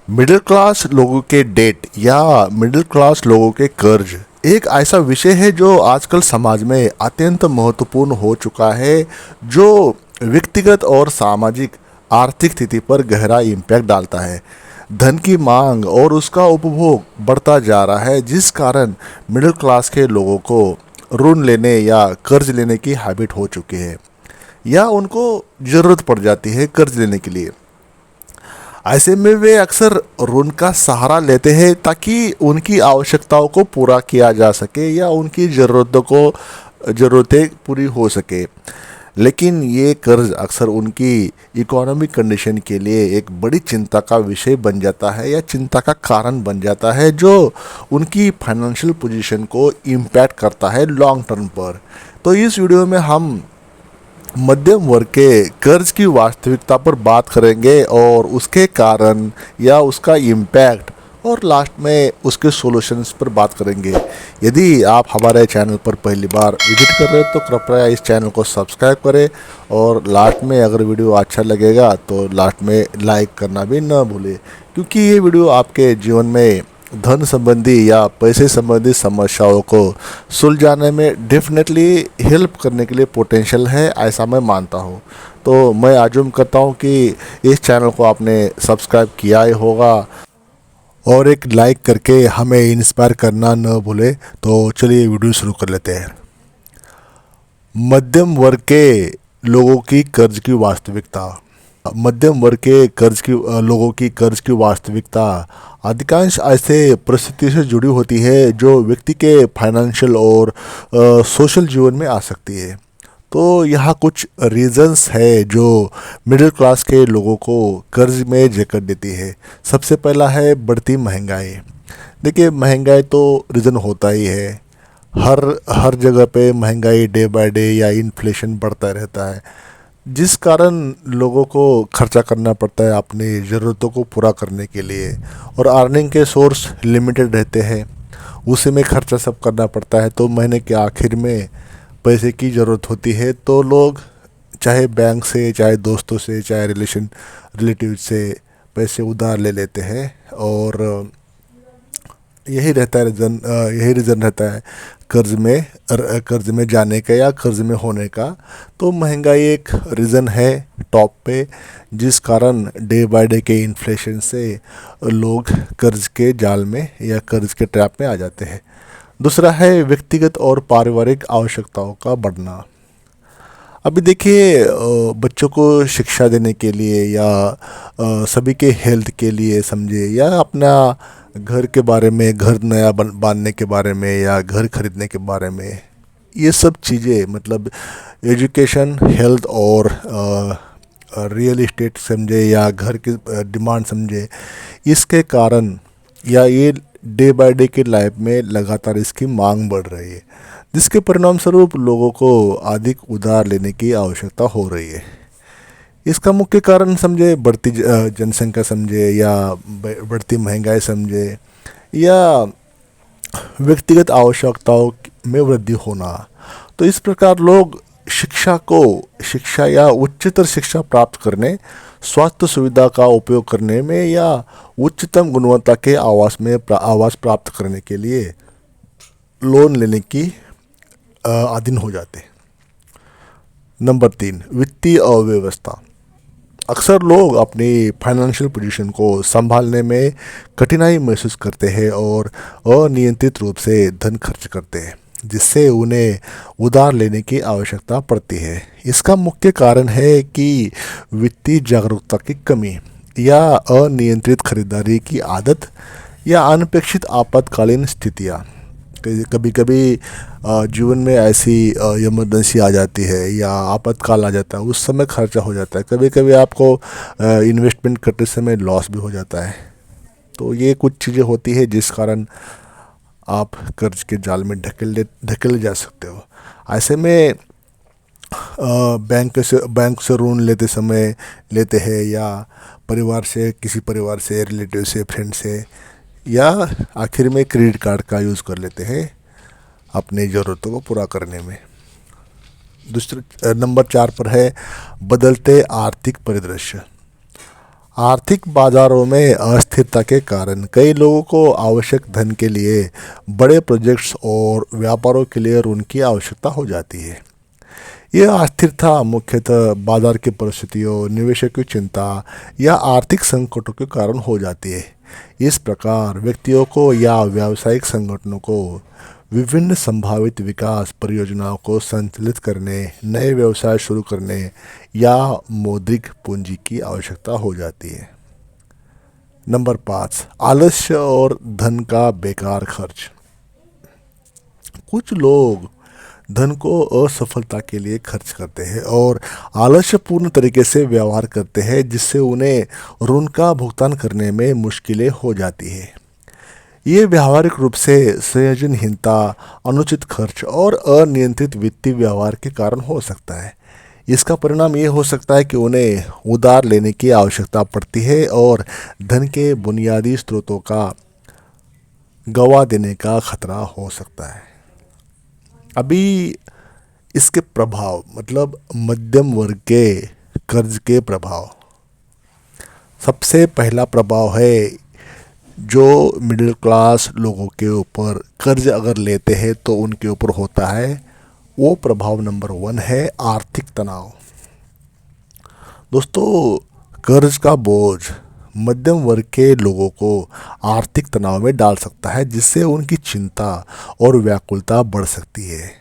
Middle class लोगों के date या मिडिल क्लास लोगों के कर्ज एक ऐसा विषय है जो आजकल समाज में अत्यंत महत्वपूर्ण हो चुका है, जो व्यक्तिगत और सामाजिक आर्थिक स्थिति पर गहरा इम्पैक्ट डालता है। धन की मांग और उसका उपभोग बढ़ता जा रहा है, जिस कारण मिडिल क्लास के लोगों को ऋण लेने या कर्ज लेने की हैबिट हो चुकी है, या उनको ज़रूरत पड़ जाती है कर्ज लेने के लिए। ऐसे में वे अक्सर ऋण का सहारा लेते हैं ताकि उनकी आवश्यकताओं को पूरा किया जा सके या उनकी ज़रूरतें पूरी हो सके। लेकिन ये कर्ज अक्सर उनकी इकोनॉमिक कंडीशन के लिए एक बड़ी चिंता का विषय बन जाता है या चिंता का कारण बन जाता है, जो उनकी फाइनेंशियल पोजीशन को इम्पैक्ट करता है लॉन्ग टर्म पर। तो इस वीडियो में हम मध्यम वर्ग के कर्ज की वास्तविकता पर बात करेंगे और उसके कारण या उसका इम्पैक्ट, और लास्ट में उसके सॉल्यूशंस पर बात करेंगे। यदि आप हमारे चैनल पर पहली बार विजिट कर रहे हैं तो कृपया इस चैनल को सब्सक्राइब करें, और लास्ट में अगर वीडियो अच्छा लगेगा तो लास्ट में लाइक करना भी न भूलें, क्योंकि ये वीडियो आपके जीवन में धन संबंधी या पैसे संबंधी समस्याओं को सुलझाने में डेफिनेटली हेल्प करने के लिए पोटेंशियल है, ऐसा मैं मानता हूँ। तो मैं आजुम करता हूँ कि इस चैनल को आपने सब्सक्राइब किया ही होगा, और एक लाइक करके हमें इंस्पायर करना न भूले। तो चलिए वीडियो शुरू कर लेते हैं। मध्यम वर्ग के लोगों की कर्ज की वास्तविकता। मध्यम वर्ग के लोगों की कर्ज की वास्तविकता अधिकांश ऐसे परिस्थिति से जुड़ी होती है जो व्यक्ति के फाइनेंशियल और सोशल जीवन में आ सकती है। तो यहाँ कुछ रीजंस है जो मिडिल क्लास के लोगों को कर्ज में जकड़ देती है। सबसे पहला है बढ़ती महंगाई। देखिए, महंगाई तो रीज़न होता ही है, हर हर जगह पे महंगाई डे बाय डे या इन्फ्लेशन बढ़ता रहता है, जिस कारण लोगों को खर्चा करना पड़ता है अपनी ज़रूरतों को पूरा करने के लिए, और अर्निंग के सोर्स लिमिटेड रहते हैं, उसी में खर्चा सब करना पड़ता है। तो महीने के आखिर में पैसे की ज़रूरत होती है, तो लोग चाहे बैंक से, चाहे दोस्तों से, चाहे रिलेटिव से पैसे उधार ले लेते हैं, और यही रीज़न रहता है कर्ज में जाने का या कर्ज में होने का। तो महंगाई एक रीज़न है टॉप पे, जिस कारण डे बाय डे के इन्फ्लेशन से लोग कर्ज के जाल में या कर्ज के ट्रैप में आ जाते हैं। दूसरा है व्यक्तिगत और पारिवारिक आवश्यकताओं का बढ़ना। अभी देखिए, बच्चों को शिक्षा देने के लिए या सभी के हेल्थ के लिए समझे, या अपना घर के बारे में, घर नया बांधने के बारे में या घर खरीदने के बारे में, ये सब चीज़ें मतलब एजुकेशन, हेल्थ और रियल इस्टेट समझे या घर की डिमांड समझे, इसके कारण या ये डे बाय डे की लाइफ में लगातार इसकी मांग बढ़ रही है, जिसके परिणाम स्वरूप लोगों को अधिक उधार लेने की आवश्यकता हो रही है। इसका मुख्य कारण समझे बढ़ती जनसंख्या समझे, या बढ़ती महंगाई समझे, या व्यक्तिगत आवश्यकताओं में वृद्धि होना। तो इस प्रकार लोग शिक्षा या उच्चतर शिक्षा प्राप्त करने, स्वास्थ्य सुविधा का उपयोग करने में, या उच्चतम गुणवत्ता के आवास प्राप्त करने के लिए लोन लेने की अधीन हो जाते हैं। नंबर 3, वित्तीय अव्यवस्था। अक्सर लोग अपनी फाइनेंशियल पोजीशन को संभालने में कठिनाई महसूस करते हैं और अनियंत्रित रूप से धन खर्च करते हैं, जिससे उन्हें उधार लेने की आवश्यकता पड़ती है। इसका मुख्य कारण है कि वित्तीय जागरूकता की कमी, या अनियंत्रित खरीदारी की आदत, या अनपेक्षित आपातकालीन स्थितियाँ। कभी कभी जीवन में ऐसी इमरजेंसी आ जाती है या आपातकाल आ जाता है, उस समय खर्चा हो जाता है। कभी कभी आपको इन्वेस्टमेंट करते समय लॉस भी हो जाता है। तो ये कुछ चीज़ें होती है जिस कारण आप कर्ज के जाल में ढकेले जा सकते हो। ऐसे में बैंक से ऋण लेते समय लेते हैं, या किसी परिवार से, रिलेटिव से, फ्रेंड से, या आखिर में क्रेडिट कार्ड का यूज़ कर लेते हैं अपनी ज़रूरतों को पूरा करने में। दूसरे नंबर 4 पर है बदलते आर्थिक परिदृश्य। आर्थिक बाजारों में अस्थिरता के कारण कई लोगों को आवश्यक धन के लिए बड़े प्रोजेक्ट्स और व्यापारों के लिए ऋण की आवश्यकता हो जाती है। यह अस्थिरता मुख्यतः बाजार की परिस्थितियों, निवेशक की चिंता या आर्थिक संकटों के कारण हो जाती है। इस प्रकार व्यक्तियों को या व्यावसायिक संगठनों को विभिन्न संभावित विकास परियोजनाओं को संचालित करने, नए व्यवसाय शुरू करने या मौद्रिक पूंजी की आवश्यकता हो जाती है। नंबर 5, आलस्य और धन का बेकार खर्च। कुछ लोग धन को असफलता के लिए खर्च करते हैं और आलस्यपूर्ण तरीके से व्यवहार करते हैं, जिससे उन्हें ऋण का भुगतान करने में मुश्किलें हो जाती है। ये व्यावहारिक रूप से संयोजनहीनता, अनुचित खर्च और अनियंत्रित वित्तीय व्यवहार के कारण हो सकता है। इसका परिणाम ये हो सकता है कि उन्हें उधार लेने की आवश्यकता पड़ती है और धन के बुनियादी स्रोतों का गवा देने का खतरा हो सकता है। अभी इसके प्रभाव, मतलब मध्यम वर्ग के कर्ज के प्रभाव। सबसे पहला प्रभाव है जो मिडिल क्लास लोगों के ऊपर कर्ज अगर लेते हैं तो उनके ऊपर होता है, वो प्रभाव नंबर 1 है आर्थिक तनाव। दोस्तों, कर्ज का बोझ मध्यम वर्ग के लोगों को आर्थिक तनाव में डाल सकता है, जिससे उनकी चिंता और व्याकुलता बढ़ सकती है।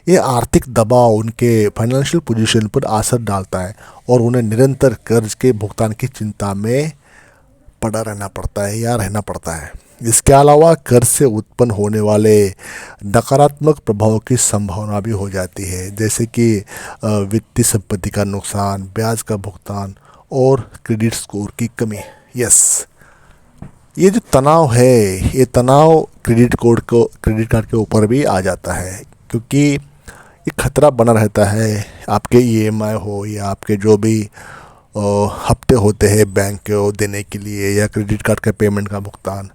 ये आर्थिक दबाव उनके फाइनेंशियल पोजीशन पर असर डालता है और उन्हें निरंतर कर्ज के भुगतान की चिंता में पड़ा रहना पड़ता है या रहना पड़ता है। इसके अलावा कर्ज से उत्पन्न होने वाले नकारात्मक प्रभावों की संभावना भी हो जाती है, जैसे कि वित्तीय संपत्ति का नुकसान, ब्याज का भुगतान और क्रेडिट स्कोर की कमी। यस, ये जो तनाव है, ये तनाव क्रेडिट कार्ड के ऊपर भी आ जाता है, क्योंकि ये खतरा बना रहता है। आपके ईएमआई हो या आपके जो भी हफ्ते होते हैं बैंक को देने के लिए या क्रेडिट कार्ड का पेमेंट का भुगतान,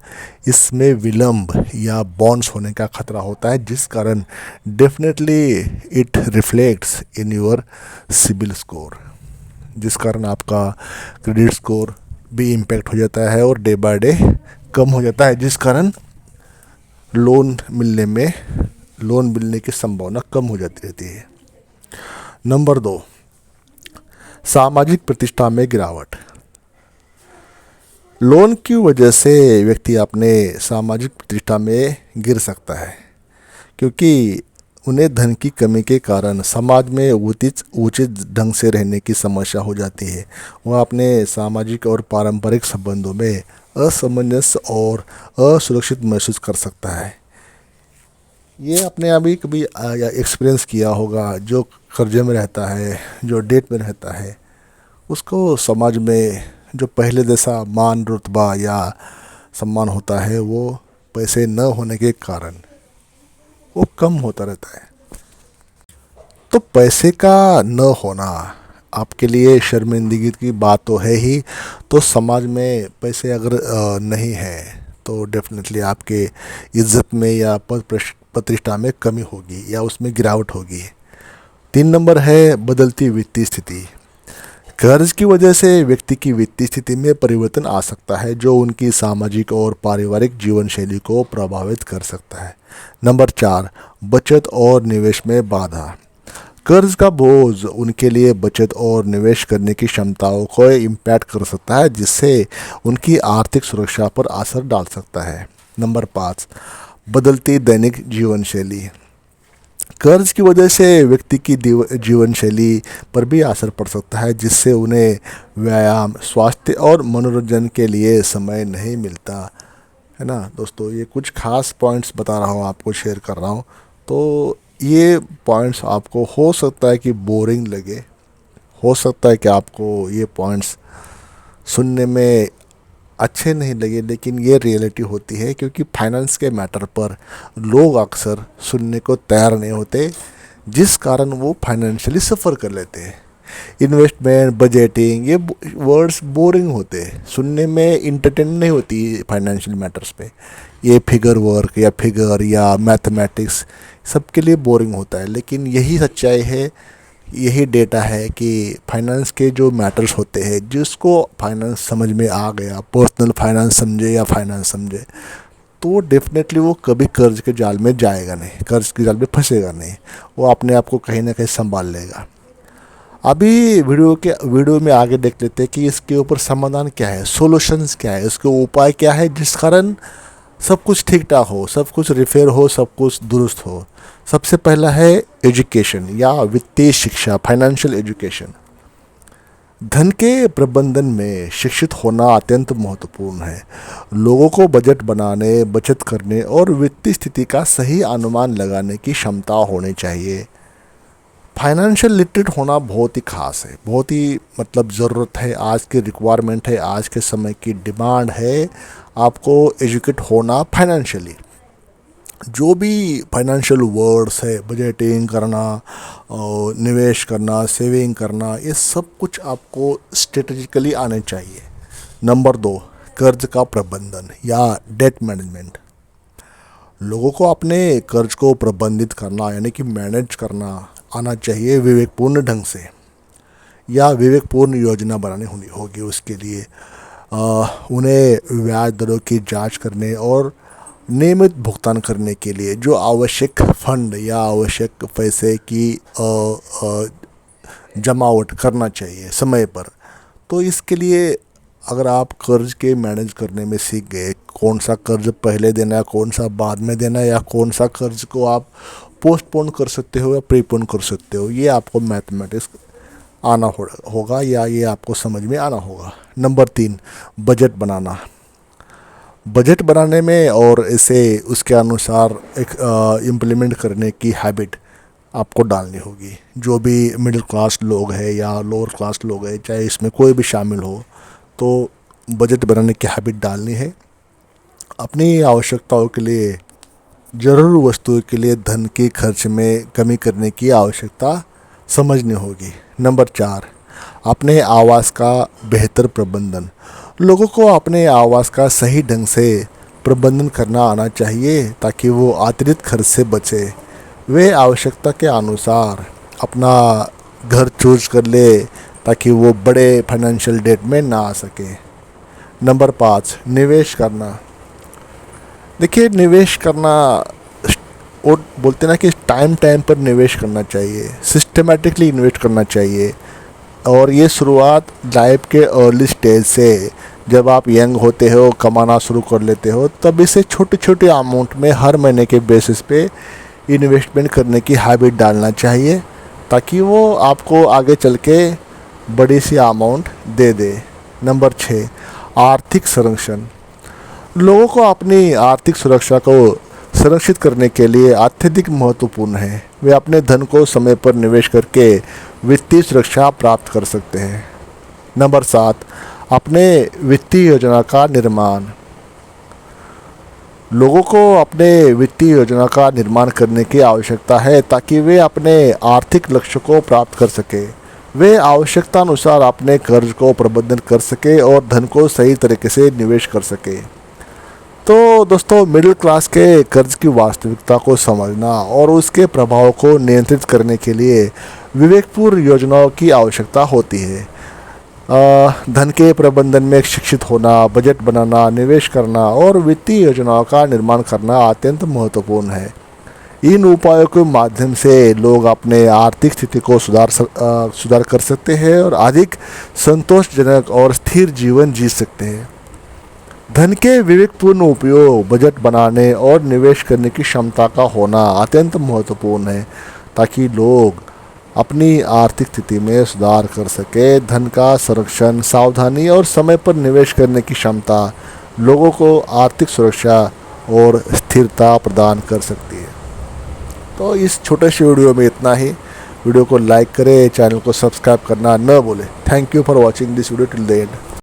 इसमें विलंब या बाउंस होने का खतरा होता है, जिस कारण definitely it reflects in your CIBIL score, जिस कारण आपका क्रेडिट स्कोर भी इम्पैक्ट हो जाता है और डे बाय डे कम हो जाता है, जिस कारण लोन मिलने की संभावना कम हो जाती रहती है। नंबर 2, सामाजिक प्रतिष्ठा में गिरावट। लोन की वजह से व्यक्ति अपने सामाजिक प्रतिष्ठा में गिर सकता है, क्योंकि उन्हें धन की कमी के कारण समाज में उचित ढंग से रहने की समस्या हो जाती है। वह अपने सामाजिक और पारंपरिक संबंधों में असमंजस और असुरक्षित महसूस कर सकता है। ये अपने अभी कभी एक्सपीरियंस किया होगा। जो कर्जे में रहता है, जो डेट में रहता है, उसको समाज में जो पहले जैसा मान रुतबा या सम्मान होता है, वो पैसे न होने के कारण वो कम होता रहता है। तो पैसे का न होना आपके लिए शर्मिंदगी की बात तो है ही। तो समाज में पैसे अगर नहीं है तो डेफिनेटली आपके इज्जत में या पद प्रतिष्ठा में कमी होगी या उसमें गिरावट होगी। 3 नंबर है बदलती वित्तीय स्थिति। कर्ज की वजह से व्यक्ति की वित्तीय स्थिति में परिवर्तन आ सकता है, जो उनकी सामाजिक और पारिवारिक जीवन शैली को प्रभावित कर सकता है। नंबर 4, बचत और निवेश में बाधा। कर्ज का बोझ उनके लिए बचत और निवेश करने की क्षमताओं को इम्पैक्ट कर सकता है, जिससे उनकी आर्थिक सुरक्षा पर असर डाल सकता है। नंबर 5, बदलती दैनिक जीवन शैली। कर्ज की वजह से व्यक्ति की जीवन शैली पर भी असर पड़ सकता है, जिससे उन्हें व्यायाम, स्वास्थ्य और मनोरंजन के लिए समय नहीं मिलता है ना। दोस्तों, ये कुछ खास पॉइंट्स बता रहा हूँ, आपको शेयर कर रहा हूँ। तो ये पॉइंट्स आपको हो सकता है कि बोरिंग लगे, हो सकता है कि आपको ये पॉइंट्स सुनने में अच्छे नहीं लगे, लेकिन ये रियलिटी होती है, क्योंकि फाइनेंस के मैटर पर लोग अक्सर सुनने को तैयार नहीं होते, जिस कारण वो फाइनेंशियली सफ़र कर लेते हैं। इन्वेस्टमेंट, बजटिंग, ये वर्ड्स बोरिंग होते हैं, सुनने में इंटरटेन नहीं होती फाइनेंशियल मैटर्स पे। ये फिगर वर्क या मैथमेटिक्स सबके लिए बोरिंग होता है, लेकिन यही सच्चाई है यही डेटा है कि फाइनेंस के जो मैटर्स होते हैं, जिसको फाइनेंस समझ में आ गया, पर्सनल फाइनेंस समझे या फाइनेंस समझे, तो डेफिनेटली वो कभी कर्ज के जाल में जाएगा नहीं, कर्ज के जाल में फंसेगा नहीं, वो अपने आप को कहीं ना कहीं संभाल लेगा। अभी वीडियो में आगे देख लेते हैं कि इसके ऊपर समाधान क्या है, सॉल्यूशंस क्या है, इसके उपाय क्या है, जिस कारण सब कुछ ठीक ठाक हो, सब कुछ रिपेयर हो, सब कुछ दुरुस्त हो। सबसे पहला है एजुकेशन या वित्तीय शिक्षा, फाइनेंशियल एजुकेशन। धन के प्रबंधन में शिक्षित होना अत्यंत महत्वपूर्ण है। लोगों को बजट बनाने, बचत करने और वित्तीय स्थिति का सही अनुमान लगाने की क्षमता होनी चाहिए। फाइनेंशियल लिटरेट होना बहुत ही खास है, बहुत ही मतलब ज़रूरत है, आज की रिक्वायरमेंट है, आज के समय की डिमांड है आपको एजुकेट होना फाइनेंशियली। जो भी फाइनेंशियल वर्ड्स है, बजटिंग करना और निवेश करना, सेविंग करना, ये सब कुछ आपको स्ट्रेटजिकली आने चाहिए। नंबर 2, कर्ज का प्रबंधन या डेट मैनेजमेंट। लोगों को अपने कर्ज को प्रबंधित करना यानी कि मैनेज करना आना चाहिए विवेकपूर्ण ढंग से, या विवेकपूर्ण योजना बनानी होगी उसके लिए। उन्हें ब्याज दरों की जांच करने और नियमित भुगतान करने के लिए जो आवश्यक फंड या आवश्यक पैसे की जमावट करना चाहिए समय पर। तो इसके लिए अगर आप कर्ज के मैनेज करने में सीख गए, कौन सा कर्ज पहले देना है, कौन सा बाद में देना है, या कौन सा कर्ज को आप पोस्टपोन कर सकते हो या प्रीपोन कर सकते हो, ये आपको मैथमेटिक्स आना होगा या ये आपको समझ में आना होगा। नंबर 3, बजट बनाना। बजट बनाने में और इसे उसके अनुसार एक इम्प्लीमेंट करने की हैबिट आपको डालनी होगी। जो भी मिडिल क्लास लोग हैं या लोअर क्लास लोग हैं, चाहे इसमें कोई भी शामिल हो, तो बजट बनाने की हैबिट डालनी है। अपनी आवश्यकताओं के लिए, ज़रूर वस्तुओं के लिए धन के खर्च में कमी करने की आवश्यकता समझनी होगी। नंबर 4, अपने आवास का बेहतर प्रबंधन। लोगों को अपने आवास का सही ढंग से प्रबंधन करना आना चाहिए ताकि वो अतिरिक्त खर्च से बचे। वे आवश्यकता के अनुसार अपना घर चूज कर ले ताकि वो बड़े फाइनेंशियल डेट में ना आ सके। नंबर 5, निवेश करना। देखिए, निवेश करना और बोलते ना कि टाइम पर निवेश करना चाहिए, सिस्टमेटिकली इन्वेस्ट करना चाहिए। और ये शुरुआत लाइफ के अर्ली स्टेज से, जब आप यंग होते हो, कमाना शुरू कर लेते हो, तब इसे छोटे छोटे अमाउंट में हर महीने के बेसिस पे इन्वेस्टमेंट करने की हैबिट डालना चाहिए ताकि वो आपको आगे चल के बड़ी सी अमाउंट दे दे। नंबर 6, आर्थिक संरक्षण। लोगों को अपनी आर्थिक सुरक्षा को संरक्षित करने के लिए अत्यधिक महत्वपूर्ण है। वे अपने धन को समय पर निवेश करके वित्तीय सुरक्षा प्राप्त कर सकते हैं। नंबर 7, अपने वित्तीय योजना का निर्माण। लोगों को अपने वित्तीय योजना का निर्माण करने की आवश्यकता है ताकि वे अपने आर्थिक लक्ष्य को प्राप्त कर सके। वे आवश्यकता अनुसार अपने कर्ज को प्रबंधन कर सके और धन को सही तरीके से निवेश कर सके। तो दोस्तों, मिडिल क्लास के कर्ज की वास्तविकता को समझना और उसके प्रभाव को नियंत्रित करने के लिए विवेकपूर्ण योजनाओं की आवश्यकता होती है। धन के प्रबंधन में शिक्षित होना, बजट बनाना, निवेश करना और वित्तीय योजनाओं का निर्माण करना अत्यंत महत्वपूर्ण है। इन उपायों के माध्यम से लोग अपने आर्थिक स्थिति को सुधार कर सकते हैं और अधिक संतोषजनक और स्थिर जीवन जी सकते हैं। धन के विवेकपूर्ण उपयोग, बजट बनाने और निवेश करने की क्षमता का होना अत्यंत महत्वपूर्ण है ताकि लोग अपनी आर्थिक स्थिति में सुधार कर सके। धन का संरक्षण, सावधानी और समय पर निवेश करने की क्षमता लोगों को आर्थिक सुरक्षा और स्थिरता प्रदान कर सकती है। तो इस छोटे से वीडियो में इतना ही। वीडियो को लाइक करें, चैनल को सब्सक्राइब करना न भूलें। Thank you for watching this video till the end.